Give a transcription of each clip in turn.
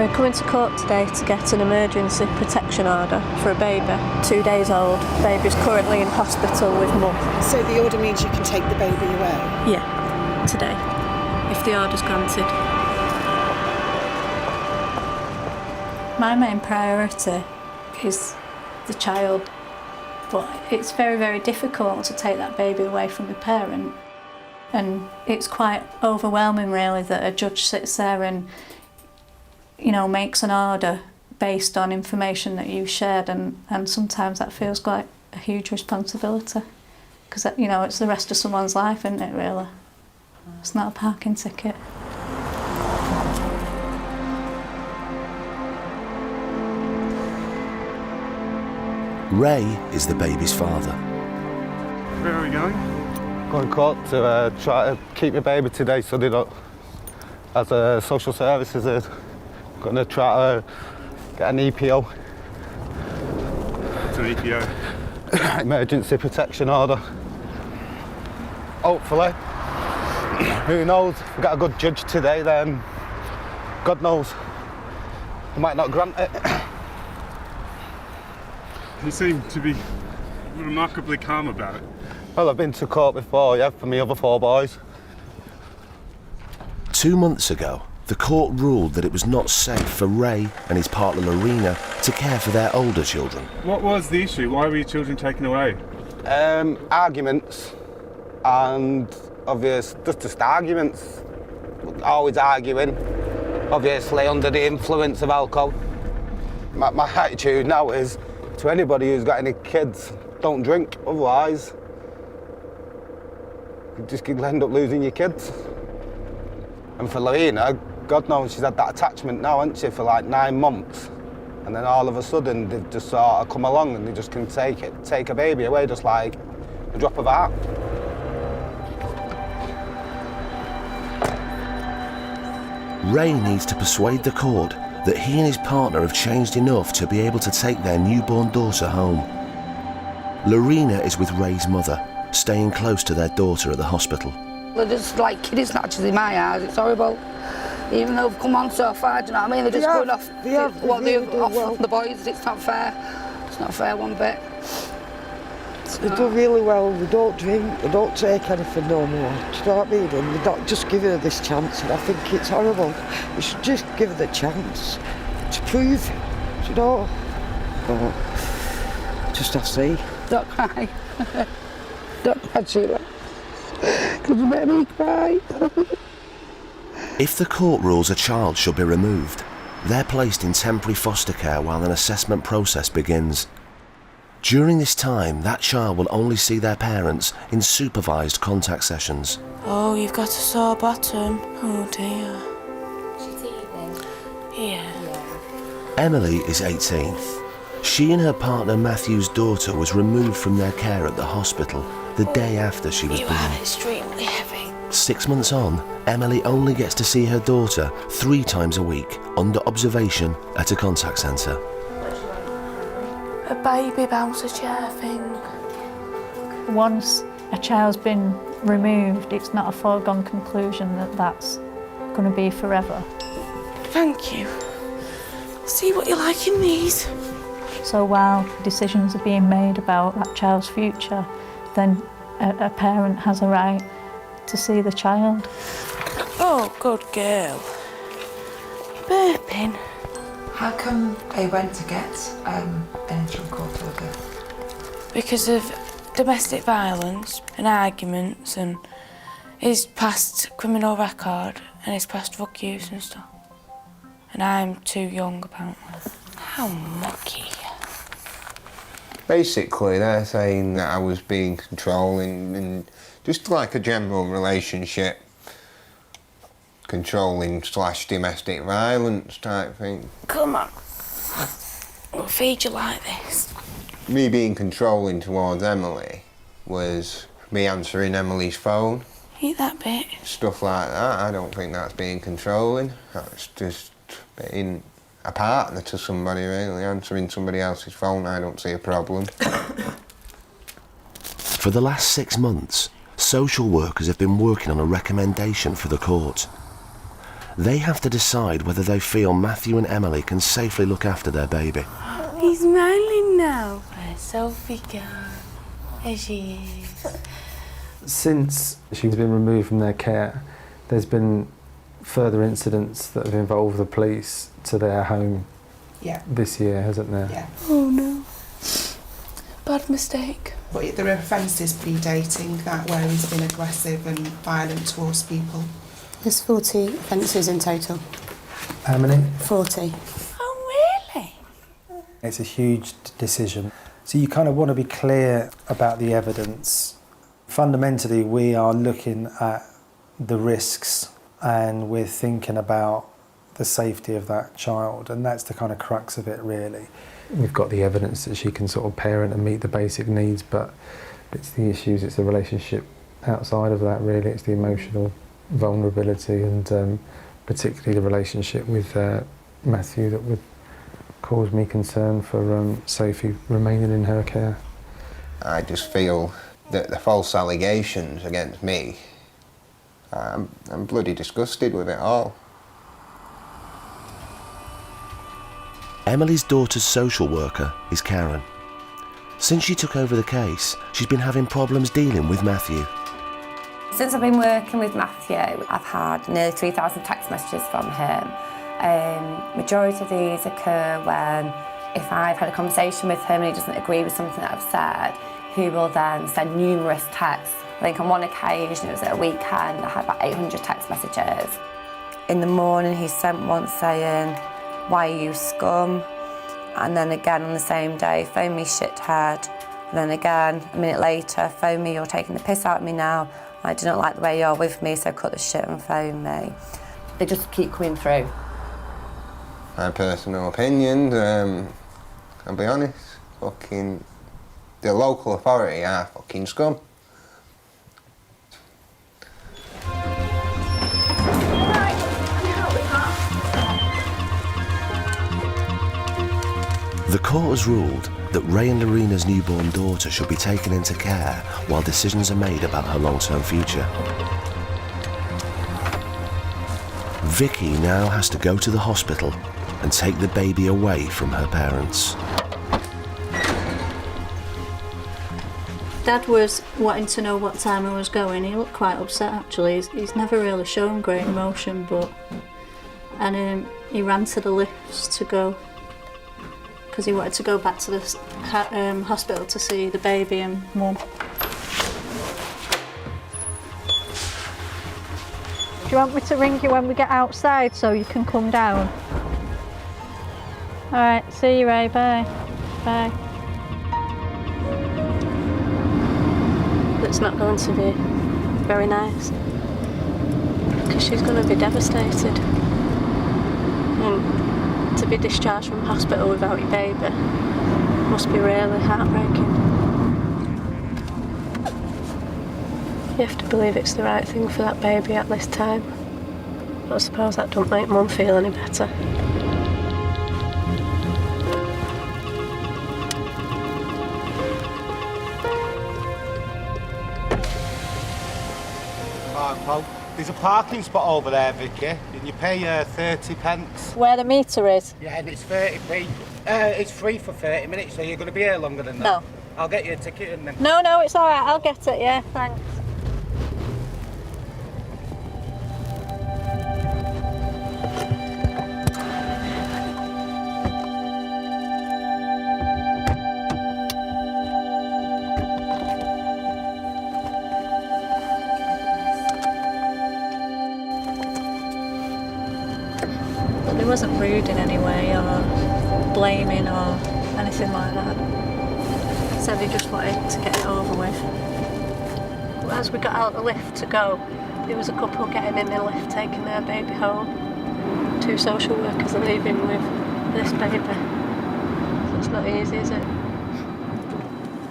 We're coming to court today to get an emergency protection order for a baby, 2 days old. Baby's currently in hospital with mum. So the order means you can take the baby away? Yeah, today, if the order's granted. My main priority is the child, but it's very, very difficult to take that baby away from the parent. And it's quite overwhelming, really, that a judge sits there and, you know, makes an order based on information that you shared, and sometimes that feels like a huge responsibility, because, you know, it's the rest of someone's life, isn't it, really? It's not a parking ticket. Ray is the baby's father. Where are we going? Going to court to try to keep my baby today so they don't, as a social services, they're going to try to get an EPO. What's an EPO? Emergency protection order. Hopefully. Who knows? If we get a good judge today, then God knows. They might not grant it. You seem to be remarkably calm about it. Well, I've been to court before, yeah, for my other 4 boys. 2 months ago, the court ruled that it was not safe for Ray and his partner Lorena to care for their older children. What was the issue? Why were your children taken away? Arguments, and just arguments. Always arguing, obviously under the influence of alcohol. My attitude now is, to anybody who's got any kids, don't drink, otherwise you just could end up losing your kids. And for Lorena, God knows she's had that attachment now, hasn't she, for like 9 months. And then all of a sudden they've just sort of come along and they just can take a baby away just like a drop of a hat. Ray needs to persuade the court that he and his partner have changed enough to be able to take their newborn daughter home. Lorena is with Ray's mother, staying close to their daughter at the hospital. They're just like kiddies snatchers in my eyes. It's horrible. Even though they've come on so far, do you know what I mean? They're just going off off the boys. It's not fair. It's not fair one bit. They do really well, they don't drink, they don't take anything no more. Do you know what I mean? And they don't just give her this chance, and I think it's horrible. We should just give her the chance to prove, do you know? But just have to see. Don't cry. Don't cry, Sheila. Because you made me cry. If the court rules a child should be removed, they're placed in temporary foster care while an assessment process begins. During this time, that child will only see their parents in supervised contact sessions. Oh, you've got a sore bottom. Oh dear. She's eating? Yeah. Emily is 18. She and her partner Matthew's daughter was removed from their care at the hospital the day after she was You born. are extremely heavy. 6 months on, Emily only gets to see her daughter 3 times a week under observation at a contact centre. A baby bouncer chair thing. Once a child's been removed, it's not a foregone conclusion that that's going to be forever. Thank you. See what you like in these. So while decisions are being made about that child's future, then a parent has a right to see the child. Oh, good girl. Burping. How come they went to get an interim court order? Because of domestic violence and arguments and his past criminal record and his past drug use and stuff. And I'm too young apparently. How mucky. Basically, they're saying that I was being controlling and just like a general relationship. Controlling / domestic violence type thing. Come on. We'll feed you like this. Me being controlling towards Emily was me answering Emily's phone. Eat that bit. Stuff like that. I don't think that's being controlling. That's just being a partner to somebody, really. Answering somebody else's phone, I don't see a problem. For the last 6 months, social workers have been working on a recommendation for the court. they have to decide whether they feel Matthew and Emily can safely look after their baby. He's smiling now. Where's Sophie gone? There she is. Since she's been removed from their care, there's been further incidents that have involved the police to their home this year, hasn't there? Yeah. Oh no. Bad mistake. But there are offences predating that where he's been aggressive and violent towards people. There's 40 offences in total. How many? 40. Oh really? It's a huge decision. So you kind of want to be clear about the evidence. Fundamentally, we are looking at the risks and we're thinking about the safety of that child, and that's the kind of crux of it, really. We've got the evidence that she can sort of parent and meet the basic needs, but it's the issues, it's the relationship outside of that, really. It's the emotional vulnerability and particularly the relationship with Matthew that would cause me concern for Sophie remaining in her care. I just feel that the false allegations against me, I'm bloody disgusted with it all. Emily's daughter's social worker is Karen. Since she took over the case, she's been having problems dealing with Matthew. Since I've been working with Matthew, I've had nearly 3,000 text messages from him. Majority of these occur when, if I've had a conversation with him and he doesn't agree with something that I've said, he will then send numerous texts. I think on one occasion, it was at a weekend, I had about 800 text messages. In the morning, he sent one saying, "Why are you scum?" And then again on the same day, "Phone me shithead." And then again, a minute later, "Phone me, you're taking the piss out of me now. I do not like the way you're with me, so cut the shit and phone me." They just keep coming through. My personal opinion, I'll be honest, fucking the local authority are fucking scum. The court has ruled that Ray and Lorena's newborn daughter should be taken into care while decisions are made about her long-term future. Vicky now has to go to the hospital and take the baby away from her parents. Dad was wanting to know what time I was going. He looked quite upset actually. He's never really shown great emotion, and he ran to the lifts to go because he wanted to go back to the hospital to see the baby and Mum. Do you want me to ring you when we get outside so you can come down? All right, see you, Ray. Bye. Bye. It's not going to be very nice because she's going to be devastated. And to be discharged from hospital without your baby must be really heartbreaking. You have to believe it's the right thing for that baby at this time. I suppose that don't make Mum feel any better. Well, there's a parking spot over there, Vicky, and you pay 30 pence. Where the meter is? Yeah, and it's 30p. It's free for 30 minutes, so you're going to be here longer than that. No. I'll get you a ticket and then... No, it's all right. I'll get it, yeah, thanks. He wasn't rude in any way or blaming or anything like that. He said he just wanted to get it over with. But as we got out the lift to go, there was a couple getting in the lift taking their baby home. 2 social workers are leaving with this baby. So it's not easy, is it?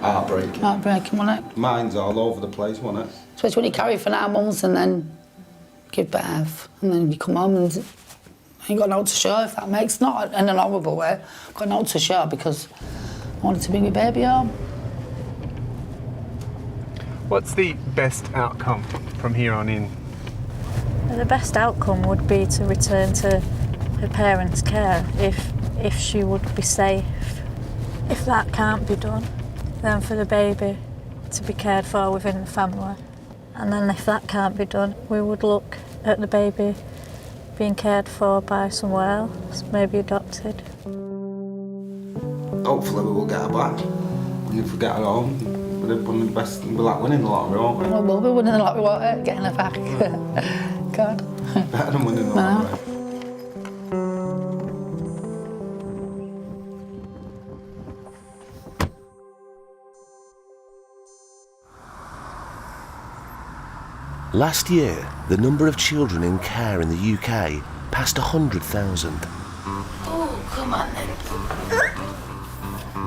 Heartbreaking. Heartbreaking, wasn't it? Mine's all over the place, wasn't it? Especially when you carry for 9 months and then give birth, and then you come home and I ain't got no to show, if that makes, not in an horrible way. I've got no to show because I wanted to bring my baby home. What's the best outcome from here on in? The best outcome would be to return to her parents' care if she would be safe. If that can't be done, then for the baby to be cared for within the family. And then if that can't be done, we would look at the baby being cared for by somewhere else, maybe adopted. Hopefully we will get her back. And if we get her home, we'll be one of the best, we'll like winning the lottery, won't we? Well, we'll be winning the lottery, won't we? Getting her back. God. Better than winning the lottery. Last year, the number of children in care in the UK passed 100,000. Oh, come on then.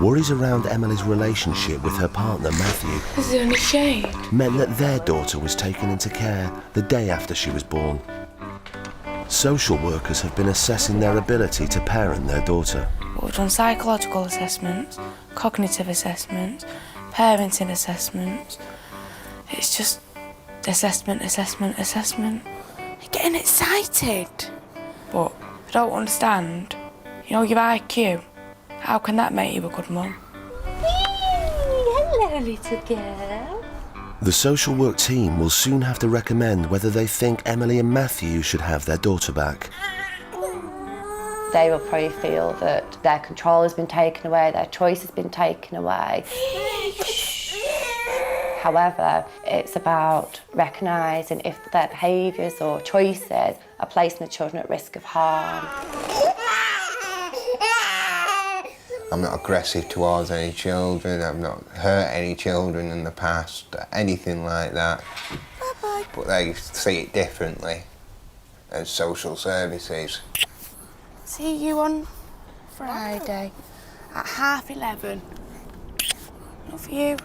Worries around Emily's relationship with her partner Matthew Is there any shade? meant that their daughter was taken into care the day after she was born. Social workers have been assessing their ability to parent their daughter. We've done psychological assessments, cognitive assessments, parenting assessments. It's just assessment. You're getting excited. But I don't understand. You know, your IQ, how can that make you a good mum? Hello, little girl. The social work team will soon have to recommend whether they think Emily and Matthew should have their daughter back. They will probably feel that their control has been taken away, their choice has been taken away. However, it's about recognising if their behaviours or choices are placing the children at risk of harm. I'm not aggressive towards any children, I've not hurt any children in the past, anything like that. Bye-bye. But they see it differently as social services. See you on Friday at 11:30. Not for you.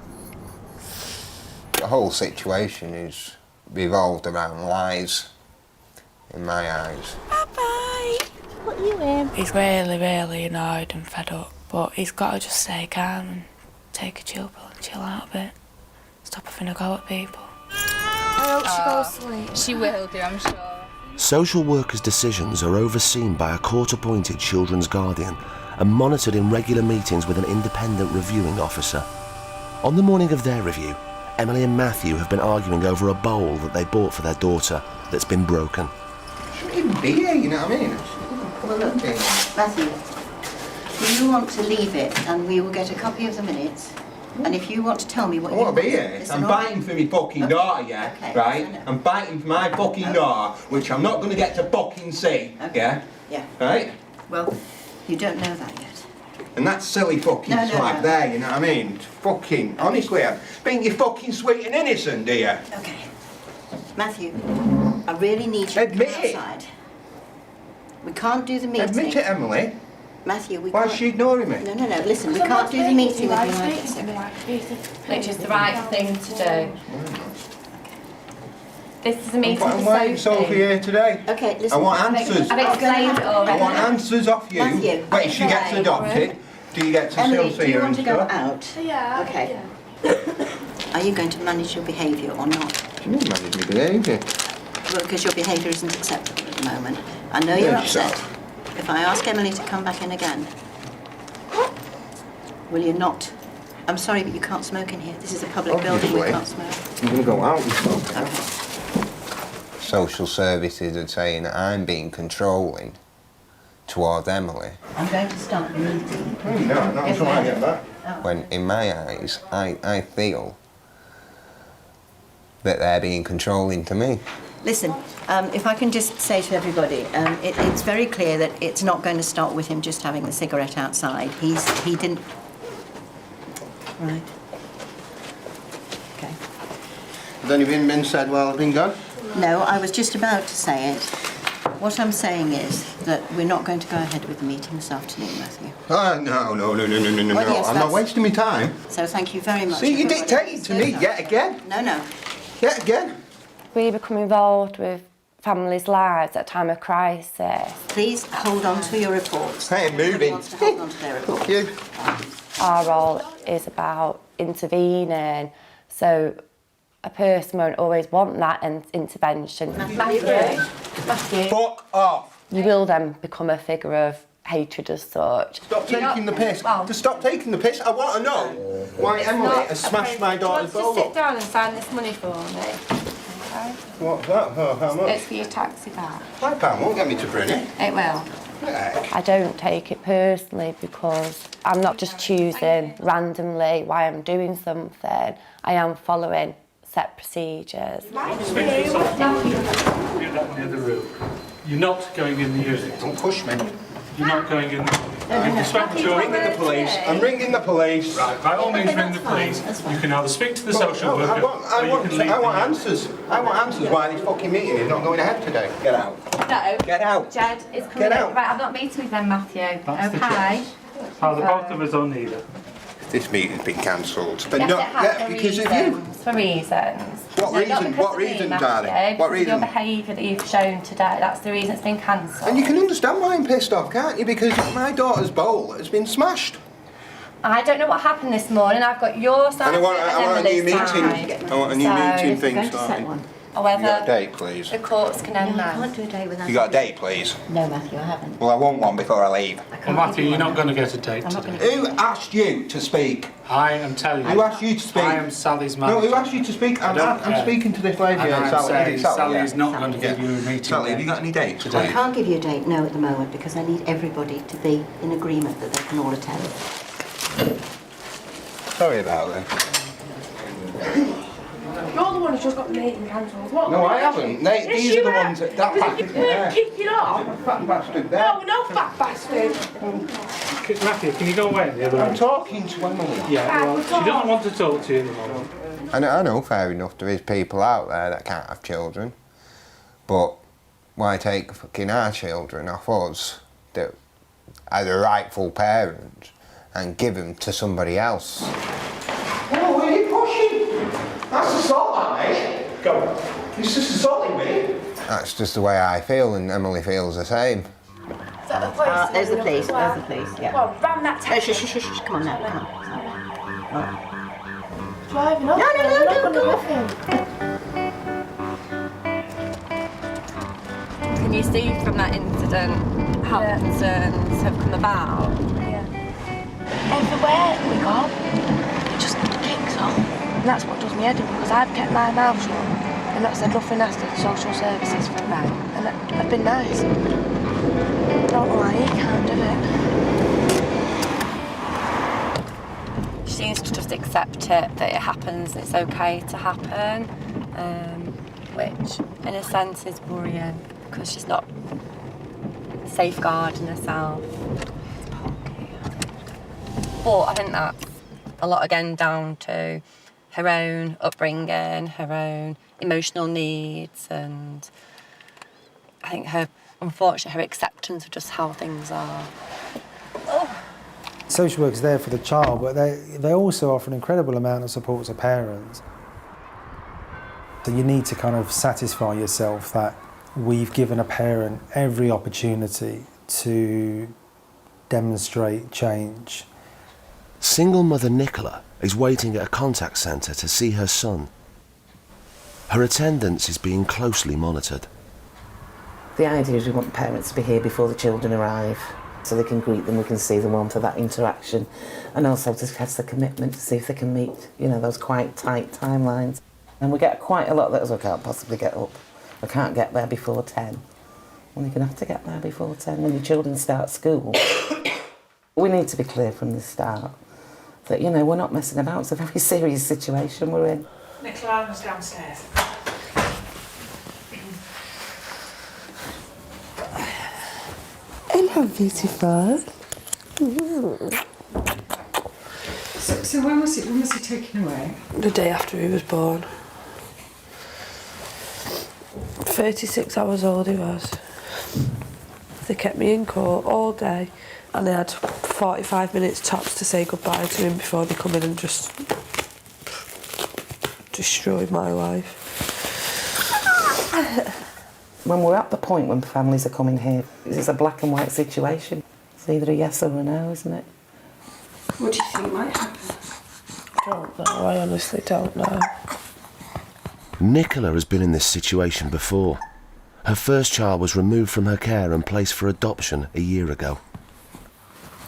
The whole situation is revolved around lies, in my eyes. Bye-bye. Put you in. He's really, really annoyed and fed up, but he's got to just stay calm and take a chill pill and chill out a bit. Stop having a go at people. I hope she goes to sleep. She will do, I'm sure. Social workers' decisions are overseen by a court-appointed children's guardian and monitored in regular meetings with an independent reviewing officer. On the morning of their review, Emily and Matthew have been arguing over a bowl that they bought for their daughter that's been broken. Shouldn't even be here, you know what I mean? Well, look, Matthew, do you want to leave it and we will get a copy of the minutes? And if you want to tell me what I you want to be here. listen, I'm biting for my fucking daughter, yeah? Okay, Right? I know. I'm biting for my fucking daughter, which I'm not going to get to fucking see, yeah? Yeah. Right? Well, you don't know that yet. And that silly fucking No, slag no. there, you know what I mean? Fucking, honestly, I think you're fucking sweet and innocent, do you? Okay. Matthew, I really need you to Admit come it. outside. We can't do the meeting. Admit it, Emily. Matthew, we Why can't... is she ignoring me? No, listen, we can't do the meeting with you like this. Which is the right thing to do. This is a meeting I'm for waiting Sophie. Sophie here today. Okay, listen. I want answers. I've explained it already. I want answers off you. Matthew, Wait, she gets okay. adopted. Do you get to Emily, still see do you her want and to go stuff? out? Yeah. Okay. Are you going to manage your behaviour or not? She didn't manage my behaviour. Well, because your behaviour isn't acceptable at the moment. I know you're Yeah, upset. sure. If I ask Emily to come back in again, will you not? I'm sorry, but you can't smoke in here. This is a public building, we Obviously. can't smoke. I'm going to go out and smoke. Okay. Social services are saying that I'm being controlling towards Emily, I'm going to start the meeting. No, that's why I get that. when in my eyes, I feel that they're being controlling to me. Listen, if I can just say to everybody, it's very clear that it's not going to start with him just having the cigarette outside. He didn't... Right. Okay. Has anything been said while I've been gone? No, I was just about to say it. What I'm saying is that we're not going to go ahead with the meeting this afternoon, Matthew. Oh, no. Well, yes, I'm not that's- wasting my time. So thank you very much. See, you everybody. dictating to me yet again. No. Yet again. We become involved with families' lives at a time of crisis. Please hold on to your reports. I ain't Everybody moving. wants to hold on to their reports. Fuck you. Our role is about intervening. So a person won't always want that intervention. Matthew. Fuck off! You will then become a figure of hatred as such. Stop taking the piss. Just stop taking the piss. I want to know why Emily has smashed my daughter's bowl Sit up. down and sign this money for me. Okay. What's that? Oh, how much? It's for your taxi back. £5 won't get me to Brunei. It will. I don't take it personally because I'm not just choosing randomly why I'm doing something. I am following set procedures. You're not going in the unit. Don't push me. You're not going in the I'm ringing the police. I'm ringing the police. Right, by all means ring the police. You can either speak to the social worker I want answers. I want answers why this fucking meeting is not going ahead today. Get out. No. Get out. Jed, it's coming Get out. Right, I'm not meeting with them, Matthew. That's the okay? choice. Either both of us or neither. This meeting's been cancelled. But Yes, no, it has, yeah, for because reasons. of you. For reasons. What No, not reason? because What of me, reason, Matthew, darling? because What of reason? your behaviour that you've shown today. That's the reason it's been cancelled. And you can understand why I'm pissed off, can't you? Because my daughter's bowl has been smashed. I don't know what happened this morning. I've got your side And I want a new Emily's meeting. side. I want a new meeting thing Going to set started. one. However, You got a date, please? the courts can end No, I that. can't do a day without. You got a date, please? No, Matthew, I haven't. Well, I want one before I leave. Well, Matthew, you're not going to get a date I'm not today. going Who asked you to speak? I am telling you. Who asked you to speak? I am Sally's No, manager. who asked you to speak? I'm don't care. speaking to this lady. And here, I'm Sally. saying Is it Sally yeah. is not going to give you a meeting. Sally, have you got any dates today? I can't give you a date, no, at the moment, because I need everybody to be in agreement that they can all attend. Sorry about that. You're the one who's just got the meeting cancelled. What? No, I haven't. These are the ones that You can't kick it off. fat bastard there. No, no fat bastard. Matthew, can you go away in the other I'm room? talking to Emily. Yeah, well, she doesn't want to talk to you at the moment. I I know, fair enough, there is people out there that can't have children, but why take fucking our children off us that are the rightful parents and give them to somebody else? Oh, where are you pushing? That's assault, that, mate. Go. It's just assaulting me. That's just the way I feel, and Emily feels the same. Is that the police? There's the police, there's the police, yeah. Well, ram that taxi. Shh, come on now, come on. Right. Driving off. No, go off him. Can you see from that incident how the concerns have come about? Yeah. Everywhere we go, it just kicks off. And that's what does me head in, because I've kept my mouth shut and not said nothing nasty to social services for a while. And I've been nice. I don't know why he can't do it. She seems to just accept it, that it happens, it's okay to happen, which in a sense is worrying because she's not safeguarding herself. But I think that's a lot again down to her own upbringing, her own emotional needs, and I think unfortunately, her acceptance of just how things are. Social work's there for the child, but they also offer an incredible amount of support to parents. So you need to kind of satisfy yourself that we've given a parent every opportunity to demonstrate change. Single mother Nicola is waiting at a contact centre to see her son. Her attendance is being closely monitored. The idea is we want parents to be here before the children arrive, so they can greet them, we can see them on for that interaction, and also to test the commitment to see if they can meet, you know, those quite tight timelines. And we get quite a lot that I can't possibly get up. I can't get there before 10. Well, you're going to have to get there before 10 when your children start school. We need to be clear from the start that, you know, we're not messing about. It's a very serious situation we're in. Nicola was downstairs. Hello, beautiful. So when was he taken away? The day after he was born. 36 hours old he was. They kept me in court all day and they had 45 minutes tops to say goodbye to him before they come in and just destroyed my life. When we're at the point when families are coming here, it's a black and white situation. It's either a yes or a no, isn't it? What do you think might happen? I don't know, I honestly don't know. Nicola has been in this situation before. Her first child was removed from her care and placed for adoption a year ago.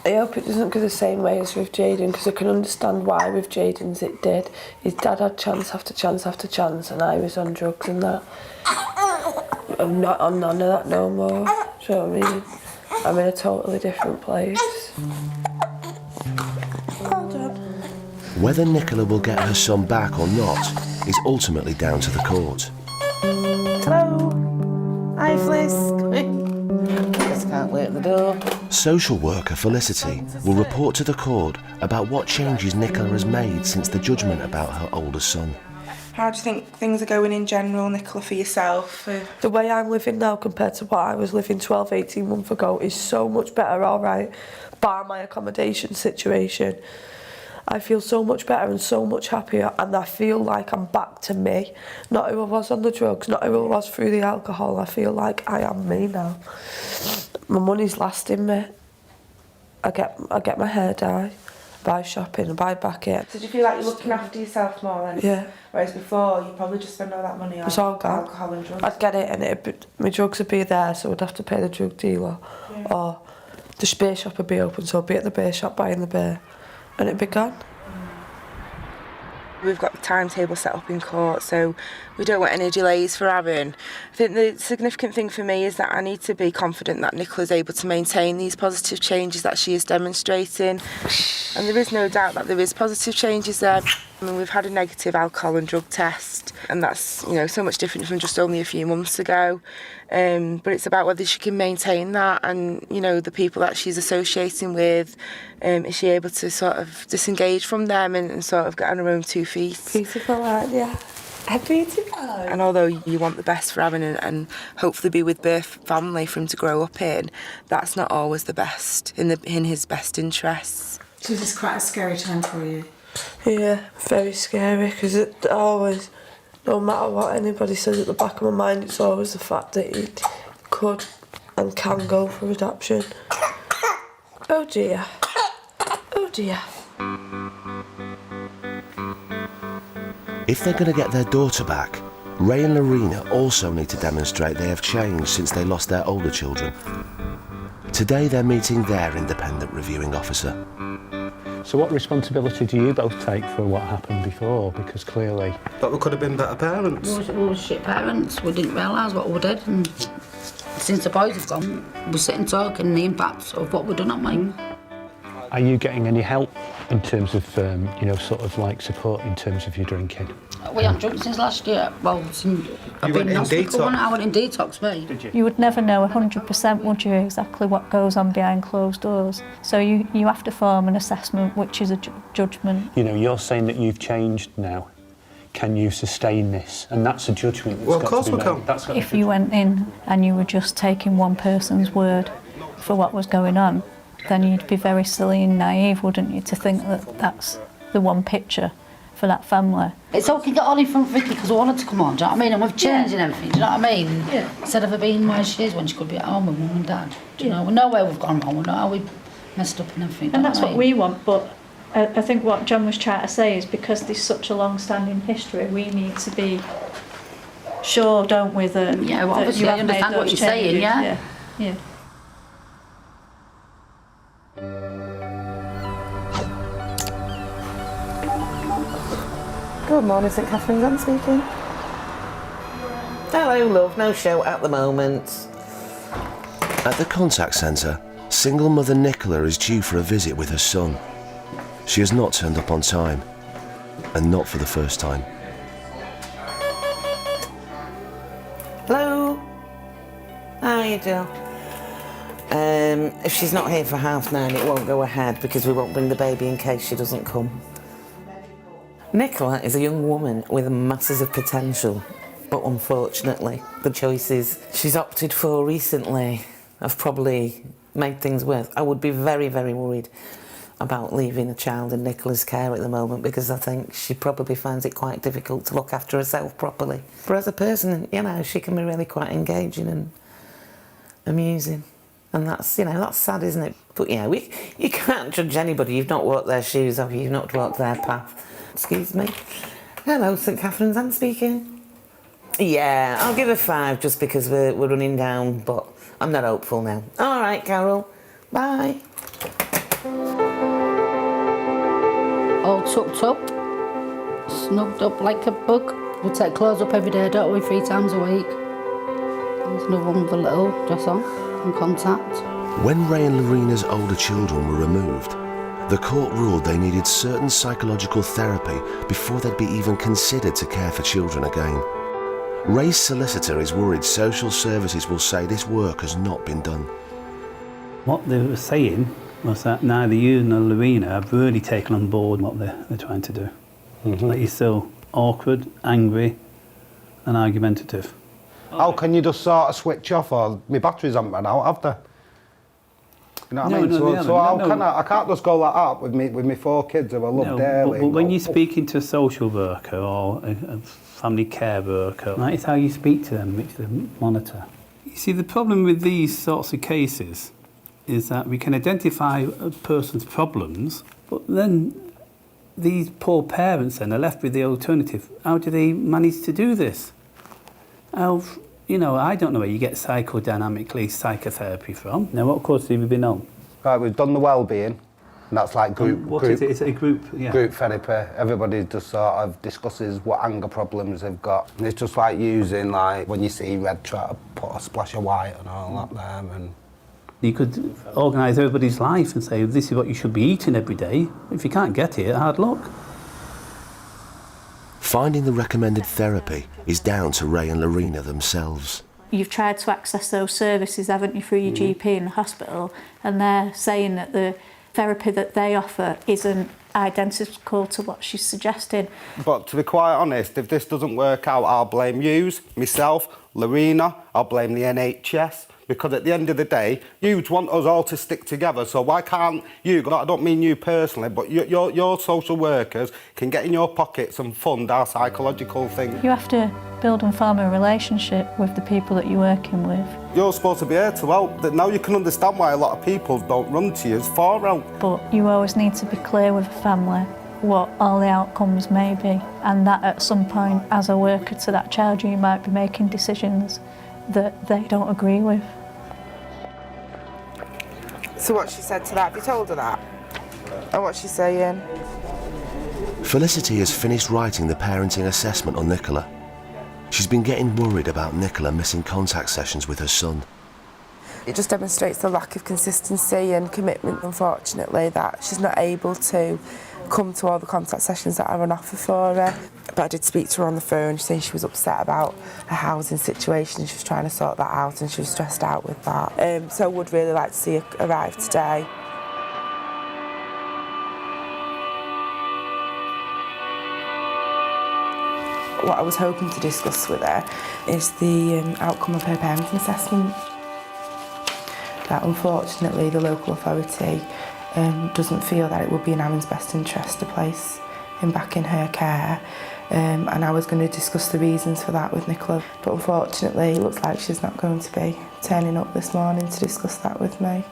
I hope it doesn't go the same way as with Jaden, because I can understand why with Jaden's it did. His dad had chance after chance after chance and I was on drugs and that. I'm not on none of that no more. Do you know what I mean? I'm in a totally different place. Whether Nicola will get her son back or not is ultimately down to the court. Hello. Hi, Fliss. Just can't wait at the door. Social worker Felicity will report to the court about what changes Nicola has made since the judgment about her older son. How do you think things are going in general, Nicola, for yourself? The way I'm living now compared to what I was living 12, 18 months ago is so much better, all right, bar my accommodation situation. I feel so much better and so much happier, and I feel like I'm back to me. Not who I was on the drugs, not who I was through the alcohol. I feel like I am me now. My money's lasting me. I get my hair dyed, buy shopping, buy back in. So do you feel like you're looking after yourself more then? Yeah. Whereas before, you probably just spend all that money on It's all gone. alcohol and drugs. I'd get it and my drugs would be there, so I'd have to pay the drug dealer. Yeah. Or the beer shop would be open, so I'd be at the beer shop buying the beer. And it'd be gone. We've got the timetable set up in court, so we don't want any delays for Aaron. I think the significant thing for me is that I need to be confident that Nicola's able to maintain these positive changes that she is demonstrating. And there is no doubt that there is positive changes there. I mean, we've had a negative alcohol and drug test, and that's, you know, so much different from just only a few months ago. But it's about whether she can maintain that, and, you know, the people that she's associating with, is she able to sort of disengage from them and sort of get on her own 2 feet? Beautiful, aren't you? Beautiful. And although you want the best for Aaron and hopefully be with birth family for him to grow up in, that's not always the best in his best interests. So this is quite a scary time for you? Yeah, very scary, because it always, no matter what anybody says at the back of my mind, it's always the fact that he could and can go for adoption. Oh dear. Oh dear. If they're going to get their daughter back, Ray and Lorena also need to demonstrate they have changed since they lost their older children. Today they're meeting their independent reviewing officer. So what responsibility do you both take for what happened before? Because clearly... But we could have been better parents. We were shit parents. We didn't realise what we did. And since the boys have gone, we're sitting talking the impact of what we've done on mine. Are you getting any help in terms of, you know, sort of like support in terms of your drinking? We haven't drunk since last year. Well, I've been in hospital. I went in detox, me. Did you? You would never know 100%, would you, exactly what goes on behind closed doors. So you have to form an assessment, which is a judgment. You know, you're saying that you've changed now. Can you sustain this? And that's a judgment that's got to be made. That's got If you went in and you were just taking one person's word for what was going on, then you'd be very silly and naive, wouldn't you, to think that that's the one picture for that family. It's all we got all in front of Vicky because we wanted to come on, do you know what I mean? And we've changed and everything, do you know what I mean? Yeah. Instead of her being where she is when she could be at home with mum and dad. Do you know, we know where we've gone wrong, we know how we messed up and everything. And that's what we want, but I think what John was trying to say is because there's such a long-standing history, we need to be sure, don't we, that, yeah, well, that you I have understand made what those you're saying, changes. yeah? Yeah. Good morning, St Catherine's, Anne speaking. Hello, love, no show at the moment. At the contact centre, single mother Nicola is due for a visit with her son. She has not turned up on time, and not for the first time. Hello. Hi, Jill. If she's not here for 9:30, it won't go ahead because we won't bring the baby in case she doesn't come. Nicola is a young woman with masses of potential, but unfortunately, the choices she's opted for recently have probably made things worse. I would be very, very worried about leaving a child in Nicola's care at the moment because I think she probably finds it quite difficult to look after herself properly. But as a person, you know, she can be really quite engaging and amusing. And that's, you know, that's sad, isn't it? But yeah, you can't judge anybody. You've not walked their shoes, have you? You've not walked their path. Excuse me. Hello, St Catherine's, Anne speaking. Yeah, I'll give her 5 just because we're running down, but I'm not hopeful now. All right, Carol. Bye. All tucked up, snugged up like a bug. We take clothes up every day, don't we? 3 times a week. There's another one with a little dress on and contact. When Ray and Lorena's older children were removed, the court ruled they needed certain psychological therapy before they'd be even considered to care for children again. Ray's solicitor is worried social services will say this work has not been done. What they were saying was that neither you nor Lorena have really taken on board what they're trying to do. That you're still awkward, angry and argumentative. How can you just sort of switch off, or my batteries haven't run out, have they? You know what I mean? So how can I can't just go like that with me 4 kids who I love dearly. But when you're speaking to a social worker or a family care worker, that is how you speak to them, which they monitor. You see, the problem with these sorts of cases is that we can identify a person's problems, but then these poor parents then are left with the alternative. How do they manage to do this? How, you know, I don't know where you get psychodynamically psychotherapy from. Now, what courses have you been on? Right, we've done the wellbeing, and that's like group. What is it? It's a group, yeah. Group therapy. Everybody just sort of discusses what anger problems they've got. And it's just like using, like, when you see red, try to put a splash of white and all that there. And you could organise everybody's life and say, this is what you should be eating every day. If you can't get it, hard luck. Finding the recommended therapy is down to Ray and Lorena themselves. You've tried to access those services, haven't you, through your GP in the hospital, and they're saying that the therapy that they offer isn't identical to what she's suggesting. But to be quite honest, if this doesn't work out, I'll blame yous, myself, Lorena, I'll blame the NHS. Because at the end of the day, you want us all to stick together, so why can't you, I don't mean you personally, but your social workers can get in your pockets and fund our psychological thing. You have to build and form a relationship with the people that you're working with. You're supposed to be here to help. Now you can understand why a lot of people don't run to you for help. But you always need to be clear with a family what all the outcomes may be, and that at some point, as a worker to that child, you might be making decisions that they don't agree with. So what she said to that, have you told her that? And what she's saying? Felicity has finished writing the parenting assessment on Nicola. She's been getting worried about Nicola missing contact sessions with her son. It just demonstrates the lack of consistency and commitment, unfortunately, that she's not able to come to all the contact sessions that are on offer for her. But I did speak to her on the phone. She said she was upset about her housing situation and she was trying to sort that out and she was stressed out with that. So I would really like to see her arrive today. What I was hoping to discuss with her is the outcome of her parenting assessment. That unfortunately the local authority doesn't feel that it would be in Aaron's best interest to place him back in her care, and I was going to discuss the reasons for that with Nicola, but unfortunately it looks like she's not going to be turning up this morning to discuss that with me.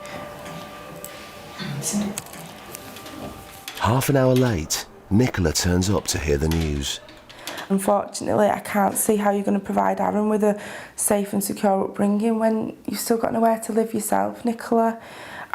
Half an hour late, Nicola turns up to hear the news. Unfortunately, I can't see how you're going to provide Aaron with a safe and secure upbringing when you've still got nowhere to live yourself, Nicola.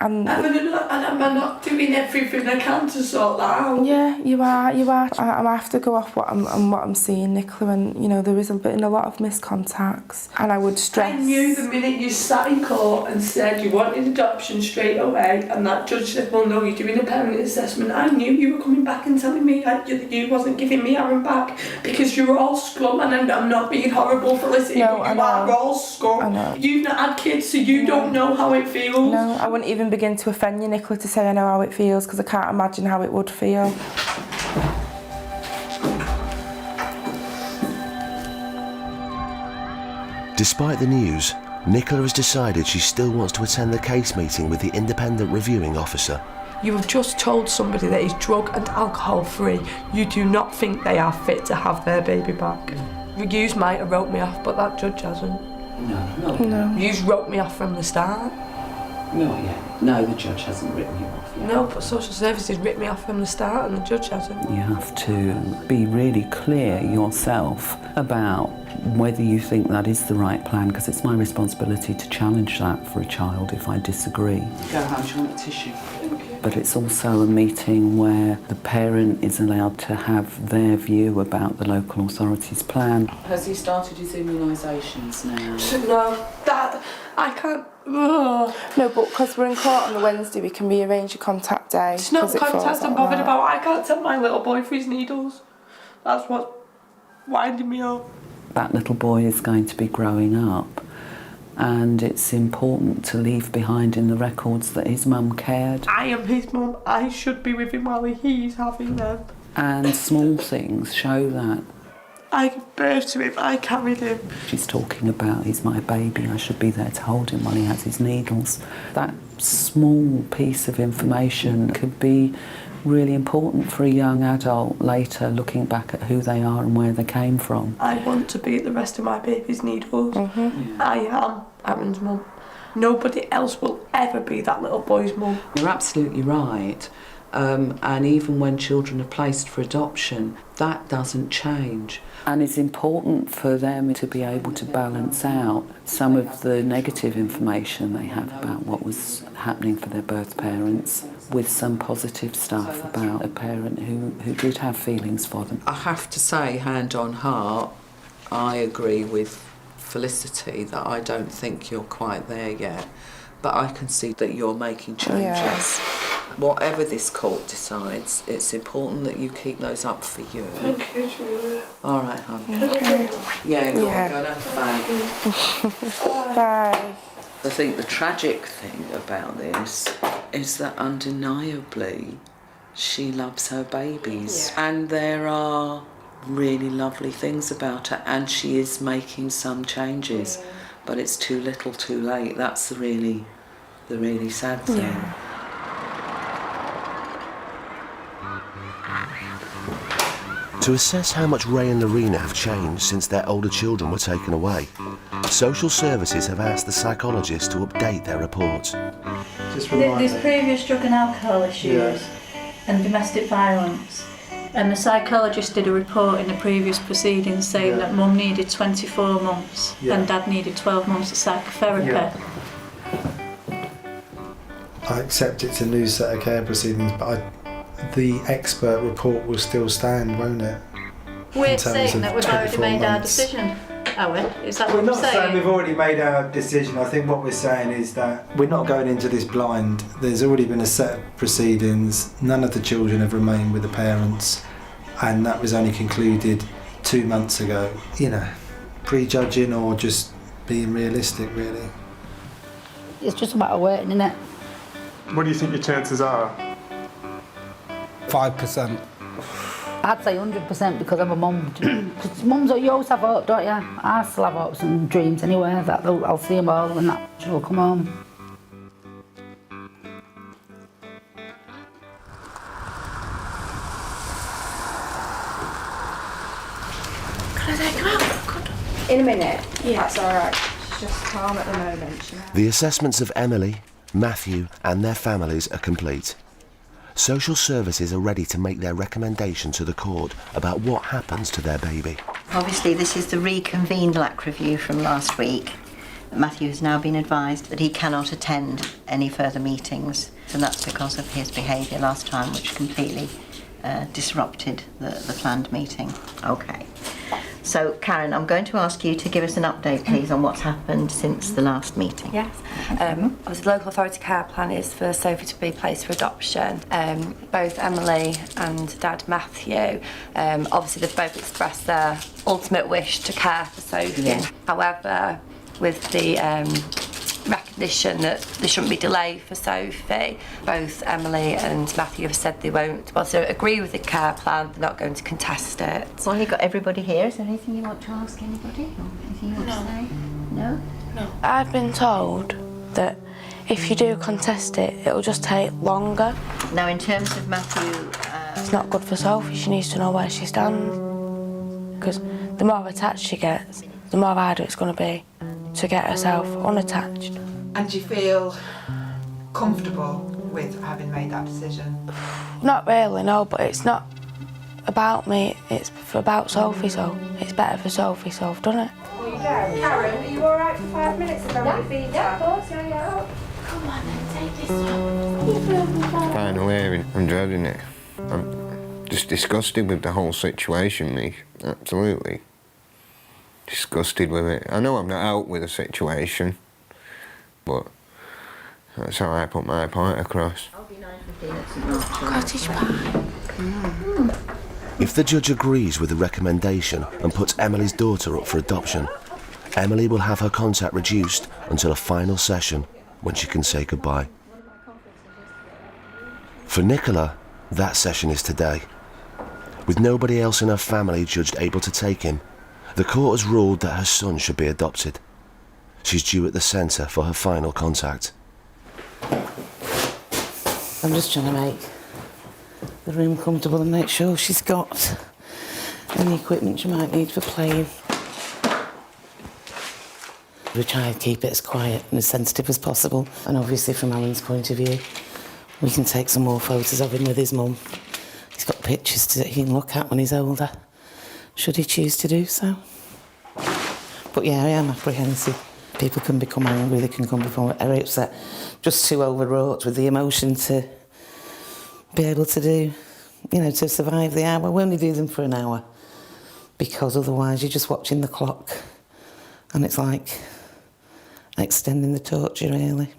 And I'm not doing everything I can to sort that out. Yeah, you are. I have to go off what I'm seeing, Nicola, and you know there is been a lot of miscontacts, and I would stress. I knew the minute you sat in court and said you wanted adoption straight away, and that judge said, "Well, no, you're doing a parenting assessment." I knew you were coming back and telling me that you wasn't giving me Aaron back because you were all scum, and I'm not being horrible for listening. No, but you are all scum. I know. You've not had kids, so you don't know how it feels. No, I wouldn't even begin to offend you, Nicola, to say I know how it feels because I can't imagine how it would feel. Despite the news, Nicola has decided she still wants to attend the case meeting with the independent reviewing officer. You have just told somebody that is drug and alcohol free. You do not think they are fit to have their baby back. You might have wrote me off, but that judge hasn't. No. You wrote me off from the start. Not yet. No, the judge hasn't written you off yet. No, but social services ripped me off from the start and the judge hasn't. You have to be really clear yourself about whether you think that is the right plan, because it's my responsibility to challenge that for a child if I disagree. Go home, do you want a tissue? But it's also a meeting where the parent is allowed to have their view about the local authority's plan. Has he started his immunisations now? No, Dad, I can't. Ugh. No, but because we're in court on the Wednesday, we can rearrange a contact day. It's not contact I'm bothered that. about. I can't tell my little boy for his needles. That's what's winding me up. That little boy is going to be growing up, and it's important to leave behind in the records that his mum cared. I am his mum. I should be with him while he's having them. And small things show that. I gave birth to him. I carried him. She's talking about, he's my baby, I should be there to hold him while he has his needles. That small piece of information could be really important for a young adult later, looking back at who they are and where they came from. I want to be at the rest of my baby's needles. I am Aaron's mum. Nobody else will ever be that little boy's mum. You're absolutely right. And even when children are placed for adoption, that doesn't change. And it's important for them to be able to balance out some of the negative information they have about what was happening for their birth parents with some positive stuff about a parent who did have feelings for them. I have to say, hand on heart, I agree with Felicity that I don't think you're quite there yet, but I can see that you're making changes. Yes. Whatever this court decides, it's important that you keep those up for you. Thank you, Julia. All right, hon. Okay. Yeah, go on, go and have a bag. Bye. I think the tragic thing about this is that undeniably she loves her babies. Yeah. And there are really lovely things about her, and she is making some changes. Yeah. But it's too little too late. That's the really sad thing. Yeah. To assess how much Ray and Lorena have changed since their older children were taken away, social services have asked the psychologist to update their reports. There's previous drug and alcohol issues and domestic violence, and the psychologist did a report in the previous proceedings saying that mum needed 24 months and dad needed 12 months of psychotherapy. I accept it's a new set of care proceedings, but the expert report will still stand, won't it? We're saying that we've already made our decision, are we? Is that what we're saying? We're not saying we've already made our decision. I think what we're saying is that we're not going into this blind. There's already been a set of proceedings. None of the children have remained with the parents, and that was only concluded 2 months ago. You know, prejudging or just being realistic, really. It's just a matter of waiting, isn't it? What do you think your chances are? 5%. I'd say 100% because I'm a mum. Because mums, you always have hope, don't you? I still have hopes and dreams anyway, that I'll see them all and that she'll come home. Can I take her out? In a minute. Yeah. That's all right. She's just calm at the moment. The assessments of Emily, Matthew and their families are complete. Social services are ready to make their recommendation to the court about what happens to their baby. Obviously, this is the reconvened LAC review from last week. Matthew has now been advised that he cannot attend any further meetings, and that's because of his behaviour last time, which completely disrupted the planned meeting. Okay. So, Karen, I'm going to ask you to give us an update, please, on what's happened since the last meeting. Yes. Obviously, the local authority care plan is for Sophie to be placed for adoption. Both Emily and Dad Matthew, obviously, they've both expressed their ultimate wish to care for Sophie. Yeah. However, with the recognition that there shouldn't be delay for Sophie, both Emily and Matthew have said they won't agree with the care plan. They're not going to contest it. Well, you've got everybody here. Is there anything you want to ask anybody or anything you want to say? No? No. I've been told that if you do contest it, it'll just take longer. Now, in terms of Matthew... It's not good for Sophie. She needs to know where she stands. Because the more attached she gets, the more harder it's going to be to get herself unattached. And you feel comfortable with having made that decision? Not really, no, but it's not about me, it's about Sophie, so it's better for Sophie, so I've done it. There you go. Karen, are you alright for 5 minutes and then Yeah, we feed yeah, her? of course, yeah. Come on then, take this off. Final hearing, I'm dreading it. I'm just disgusted with the whole situation, me. Absolutely. Disgusted with it. I know I'm not out with the situation, but that's how I put my point across. Cottage pie. If the judge agrees with the recommendation and puts Emily's daughter up for adoption, Emily will have her contact reduced until a final session when she can say goodbye. For Nicola, that session is today. With nobody else in her family judged able to take him, the court has ruled that her son should be adopted. She's due at the centre for her final contact. I'm just trying to make the room comfortable and make sure she's got any equipment she might need for playing. We try to keep it as quiet and as sensitive as possible, and obviously from Alan's point of view we can take some more photos of him with his mum. He's got pictures that he can look at when he's older, should he choose to do so. But yeah, I am apprehensive. People can become angry, they can become very upset, just too overwrought with the emotion to be able to do, to survive the hour. We only do them for an hour, because otherwise you're just watching the clock and it's like extending the torture, really.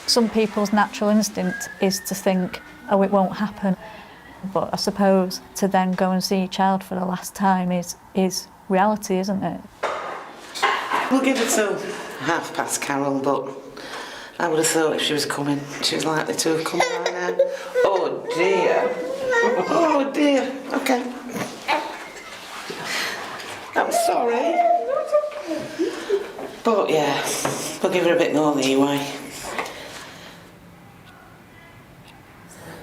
Some people's natural instinct is to think, oh, it won't happen. But I suppose to then go and see your child for the last time is reality, isn't it? We'll give it till past, Carol, but I would have thought if she was coming, she was likely to have come by now. Oh dear. Oh dear. Okay. I'm sorry. But yeah, we'll give her a bit more leeway.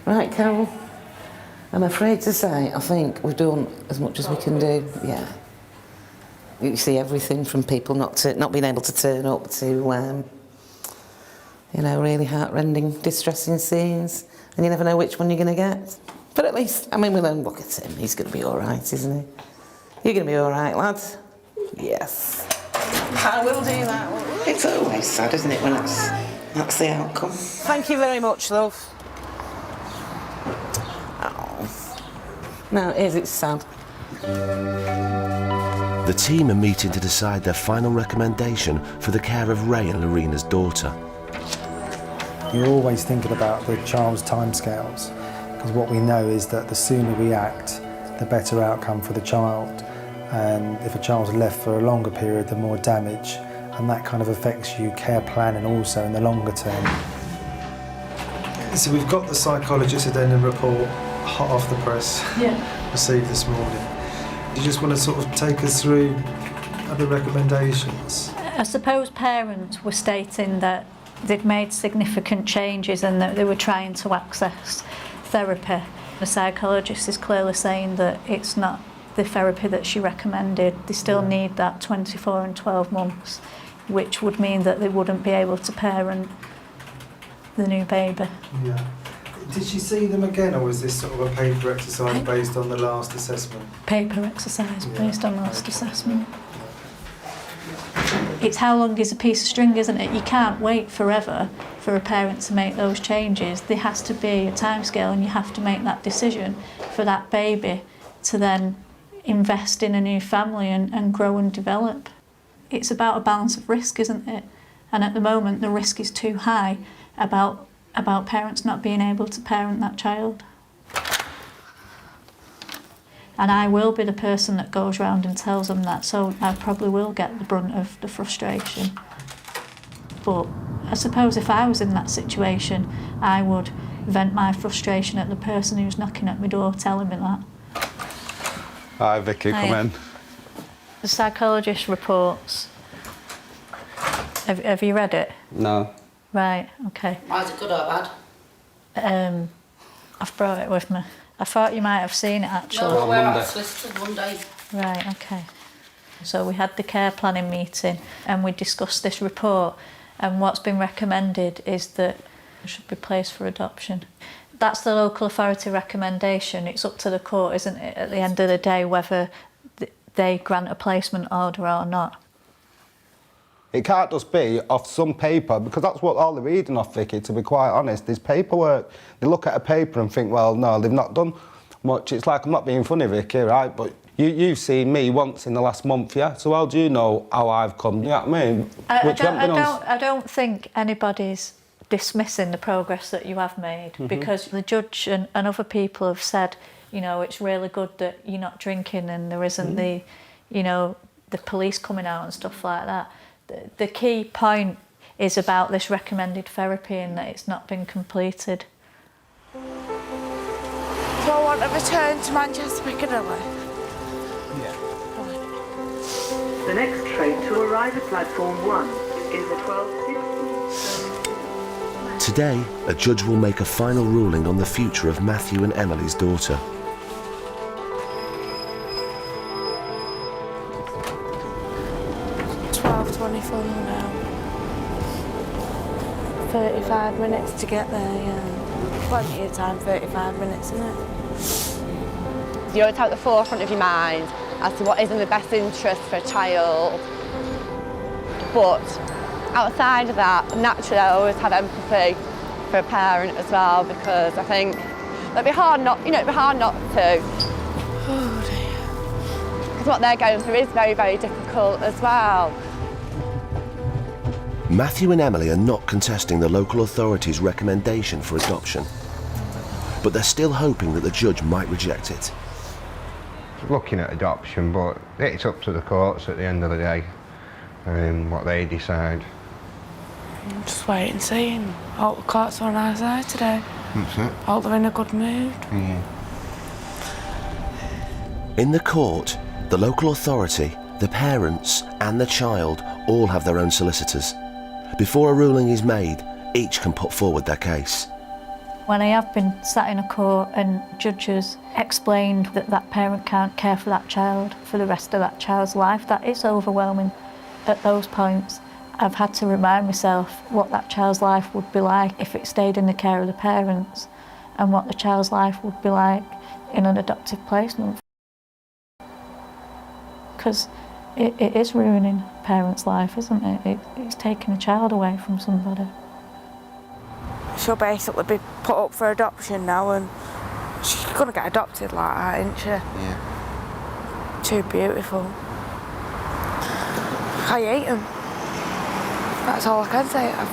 Right, Carol. I'm afraid to say, I think we've done as much as we can do, yeah. You see everything from people not being able to turn up to, really heart-rending, distressing scenes, and you never know which one you're going to get. But at least, we'll look at him. He's going to be all right, isn't he? You're going to be all right, lad? Yes. I will do that. It's always sad, isn't it, when that's the outcome. Thank you very much, love. No, it is, it's sad. The team are meeting to decide their final recommendation for the care of Ray and Lorena's daughter. You're always thinking about the child's timescales, because what we know is that the sooner we act, the better outcome for the child. And if a child's left for a longer period, the more damage, and that kind of affects you care planning also in the longer term. So we've got the psychologist's addendum report, hot off the press, received this morning. You just want to sort of take us through other recommendations? I suppose parents were stating that they'd made significant changes and that they were trying to access therapy. The psychologist is clearly saying that it's not the therapy that she recommended. They still need that 24 and 12 months, which would mean that they wouldn't be able to parent the new baby. Yeah. Did she see them again, or was this sort of a paper exercise based on the last assessment? Paper exercise based on last assessment. It's how long is a piece of string, isn't it? You can't wait forever for a parent to make those changes. There has to be a timescale, and you have to make that decision for that baby to then invest in a new family and grow and develop. It's about a balance of risk, isn't it? And at the moment the risk is too high about parents not being able to parent that child. And I will be the person that goes round and tells them that, so I probably will get the brunt of the frustration. But I suppose if I was in that situation, I would vent my frustration at the person who's knocking at my door telling me that. Hi Vicky, come in. The psychologist reports. Have you read it? No. Right, okay. Is it good or bad? I've brought it with me. I thought you might have seen it actually. No, we're at solicitor's Monday. Right, okay. So we had the care planning meeting and we discussed this report, and what's been recommended is that it should be placed for adoption. That's the local authority recommendation. It's up to the court, isn't it, at the end of the day, whether they grant a placement order or not. It can't just be off some paper, because that's what all they're reading off, Vicky, to be quite honest. There's paperwork. They look at a paper and think, well, no, they've not done much. It's like, I'm not being funny, Vicky, right? But you've seen me once in the last month, yeah? So how do you know how I've come? You know what I mean? I don't think anybody's dismissing the progress that you have made, because the judge and other people have said, you know, it's really good that you're not drinking and there isn't the, you know, the police coming out and stuff like that. The key point is about this recommended therapy and that it's not been completed. Do I want to return to Manchester Piccadilly? Yeah. The next train to arrive at platform 1 is the 12:60. Today, a judge will make a final ruling on the future of Matthew and Emily's daughter. Now. 35 minutes to get there, yeah. Plenty of time, 35 minutes, isn't it? You always have at the forefront of your mind as to what is in the best interest for a child. But outside of that, naturally I always have empathy for a parent as well, because I think it'd be hard not, to. Oh dear. Because what they're going through is very, very difficult as well. Matthew and Emily are not contesting the local authorities' recommendation for adoption, but they're still hoping that the judge might reject it. Looking at adoption, but it's up to the courts at the end of the day, what they decide. Just wait and see, and hope the courts are on our side today. That's it. Hope they're in a good mood. Yeah. In the court, the local authority, the parents and the child all have their own solicitors. Before a ruling is made, each can put forward their case. When I have been sat in a court and judges explained that that parent can't care for that child for the rest of that child's life, that is overwhelming. At those points, I've had to remind myself what that child's life would be like if it stayed in the care of the parents, and what the child's life would be like in an adoptive placement. Because it is ruining a parent's life, isn't it? It's taking a child away from somebody. She'll basically be put up for adoption now, and she's gonna get adopted like that, isn't she? Yeah. Too beautiful. I hate them. That's all I can say. I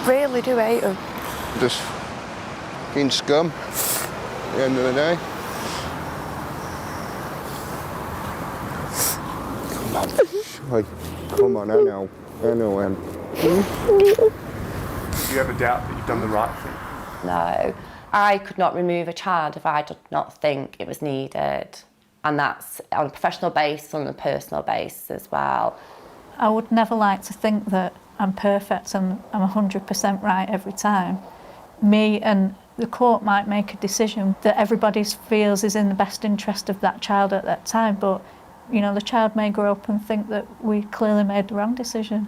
really do hate them. Just fucking scum at the end of the day. Come on, I know. Do you ever doubt that you've done the right thing? No. I could not remove a child if I did not think it was needed. And that's on a professional basis, on a personal basis as well. I would never like to think that I'm perfect and I'm 100% right every time. Me and the court might make a decision that everybody feels is in the best interest of that child at that time, but you know, the child may grow up and think that we clearly made the wrong decision.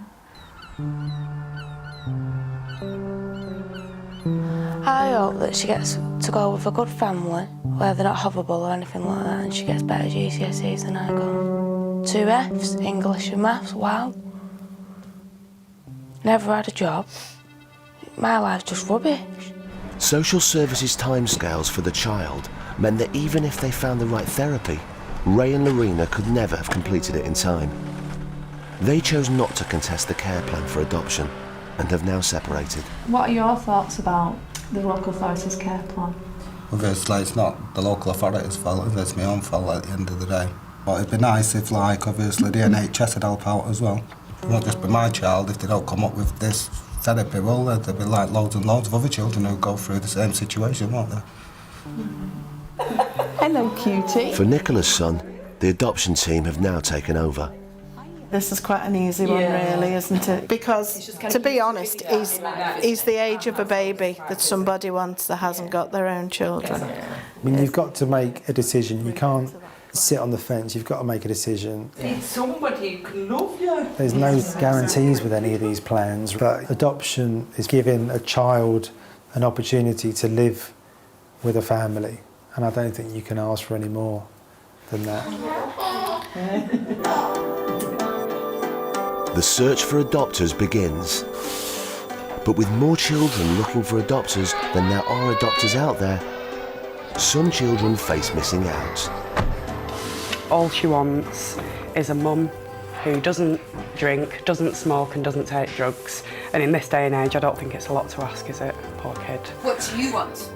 I hope that she gets to go with a good family, where they're not horrible or anything like that, and she gets better GCSEs than I got. 2 Fs, English and maths, wow. Never had a job. My life's just rubbish. Social services timescales for the child meant that even if they found the right therapy, Ray and Lorena could never have completed it in time. They chose not to contest the care plan for adoption and have now separated. What are your thoughts about the local authority's care plan? Obviously it's not the local authority's fault, it's my own fault at the end of the day. But it'd be nice if, like, obviously the NHS would help out as well. It won't just be my child if they don't come up with this therapy, will there? There'll be like loads and loads of other children who go through the same situation, won't there? Hello, cutie. For Nicola's son, the adoption team have now taken over. This is quite an easy one, really, isn't it? Because, to be honest, he's the age of a baby that somebody wants that hasn't got their own children. I mean, you've got to make a decision. You can't sit on the fence. You've got to make a decision. Need somebody who can love you. There's no guarantees with any of these plans, but adoption is giving a child an opportunity to live with a family, and I don't think you can ask for any more than that. The search for adopters begins. But with more children looking for adopters than there are adopters out there, some children face missing out. All she wants is a mum who doesn't drink, doesn't smoke and doesn't take drugs. And in this day and age, I don't think it's a lot to ask, is it? Poor kid. What do you want?